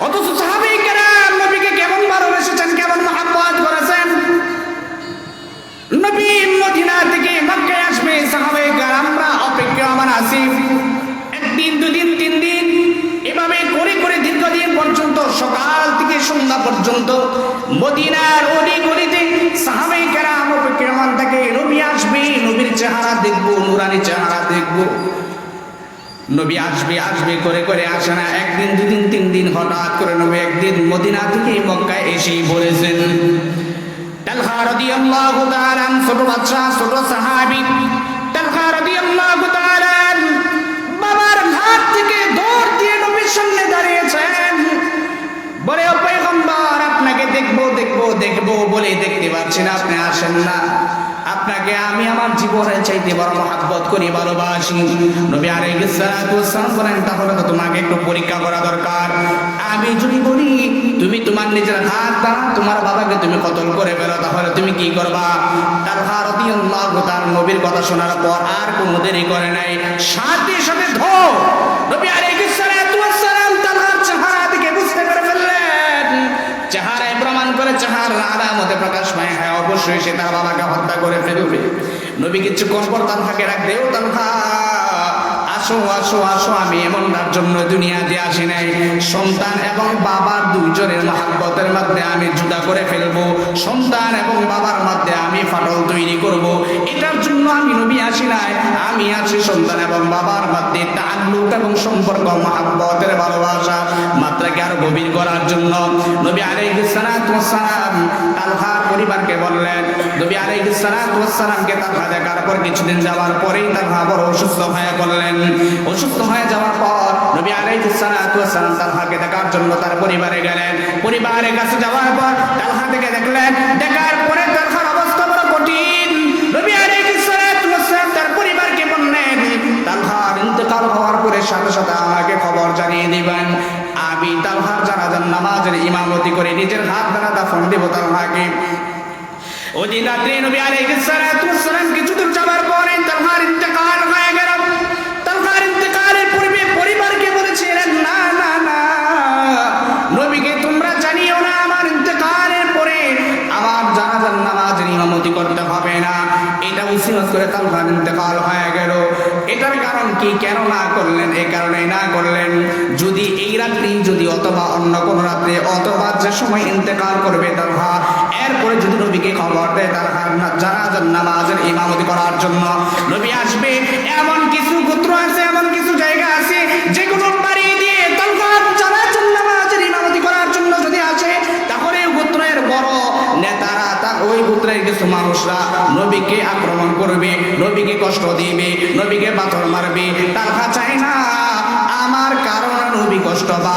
অথচ সাহাবায়ে কেরাম নবীকে কেমন ভালোবেসেছেন, কেমন মহব্বত করেছেন। নবী মদিনা থেকে মক্কায় আসবে, সাহাবায়ে কেরামরা অপেক্ষমান আছি। একদিন, দুদিন, 3 দিন এভাবে করে করে দীর্ঘদিন পর্যন্ত, সকাল থেকে সন্ধ্যা পর্যন্ত মদিনার অলি গলিতে সাহাবায়ে কেরাম অপেক্ষমান থাকে। নবী আসবে, নবীর চেহারা দেখবো, নূরানি চেহারা দেখবো। নবী আসবে আসবে করে করে আসে না। একদিন, দুদিন, 3 দিন, হঠাৎ করে নবী একদিন মদিনা থেকে মক্কায় এসেই বলেছেন। তালহা রাদিয়াল্লাহু তাআলা, ছোট বাচ্চা, ছোট সাহাবী তালহা রাদিয়াল্লাহু তাআলা বাবার হাত থেকে দৌড় দিয়ে নবীর সামনে দাঁড়িয়েছেন। বলে, ও পয়গম্বর, আপনাকে দেখবো দেখবো দেখবো বলে দেখতে পাচ্ছি না, আপনি আসেন না। আপনাকে আমি আমার জীবনের চাইতে বড় মহব্বত করি, ভালোবাসি। নবী আলাইহিস সালাতু ওয়াস সালাম বলেন, তাহলে তো তোমাকে একটু পরীক্ষা করা দরকার। আমি যদি বলি তুমি তোমার নিজের হাত দ্বারা তোমার বাবাকে তুমি কতল করে ফেলো, তাহলে তুমি কি করবা? তালহা রাদিয়াল্লাহু তাআলা নবীর কথা শোনার পর আর কোনো দেরি করে নাই, সাথে সাথে নবী আলাইহিস সালাতু ওয়াস সালাম তালহার চেহারা দেখে বুঝতে পেরে ফেললেন। চেহারায় প্রমাণ করে, চেহারার আলামতে প্রকাশ পায়, হ্যাঁ অবশ্যই সে তার বাবাকে হত্যা করে ফেলবে। নবী কিছুক্ষণ পর তালহাকে রাখবে, ও তালহা, আসো আসো আসো, আমি এমনটার জন্য দুনিয়াতে আসি নাই। সন্তান এবং বাবার দুইজনের মহব্বতের মধ্যে আমি জুদা করে ফেলবো, সন্তান এবং বাবার মধ্যে আমি ফাটল তৈরি করব, এটার জন্য আমি নবী আসি নাই। আমি আছি সন্তান এবং বাবার মধ্যে তাআল্লুক এবং সম্পর্ক, মহব্বতের ভালোবাসা মাত্রাকে আরো গভীর করার জন্য। নবী আলাইহিস সালাতু ওয়াস সালাম তালহার পরিবারকে বললেন। নবী আলাইহিস সালাতু ওয়াস সালামকে তালহা দেখার পর কিছুদিন যাওয়ার পরেই তালহা বড় অসুস্থ হয়ে পড়লেন। অসুস্থ হয়ে যাওয়ার পর নবী আলাইহিস সালাতু ওয়াস সালাম তালহাকে দেখার জন্য তার পরিবারে গেলেন। পরিবারের কাছে যাওয়ার পর তালহাকে দেখলেন। দেখার পরে তালহার অবস্থা বড় কঠিন। নবী আলাইহিস সালাতু ওয়াস সালাম তার পরিবারকে বললেন, তালহার ইন্তেকাল হওয়ার পরে সাথে সাথে আমাকে খবর জানিয়ে দিবেন। আমি তালহার জানাজার নামাজের ইমামতি করে নিজের হাত দ্বারা দাফন দেব তালহাকে। ওই রাত্রে নবী আলাইহিস সালাতু ওয়াস সালাম কিছুদূর যাওয়ার পরে তালহার ইন্তেকাল হয়ে গেল। তালহার ইন্তেকালের পূর্বে পরিবারকে বলেছিলেন, না না না, নবীকে তোমরা জানিও না আমার ইন্তেকালের পরে আমার জানাজার নামাজের ইমামতি করতে হবে না। এটা উসিয়ত করে তালহার ইন্তেকাল হয়ে গেল। এটার কারণ কি, কেন না করলেন? এই কারণে না করলেন, যদি এই রাত্রি, যদি অথবা অন্য কোন রাত্রে, অথবা যে সময় ইন্তেকাল করবে তালহা, এরপরে যদি নবীকে খবর দেয় তালহার জানাজার নামাজের ইমামতি করার জন্য নবী আসবে, এমন কিছু গোত্র আছে, এমন কিছু জায়গা আছে যেগুলো বাড়ি দিয়ে তালহার জানাজার নামাজের ইমামতি করার জন্য যদি আসে, তাহলে গোত্রের বড় নেতারা, ওই গোত্রের কিছু মানুষরা নবীকে আক্রমণ করবে, নবীকে কষ্ট দিবে, নবীকে পাথর মারবে। তালহা চায় না আমার কারণে নবী কষ্ট পায়।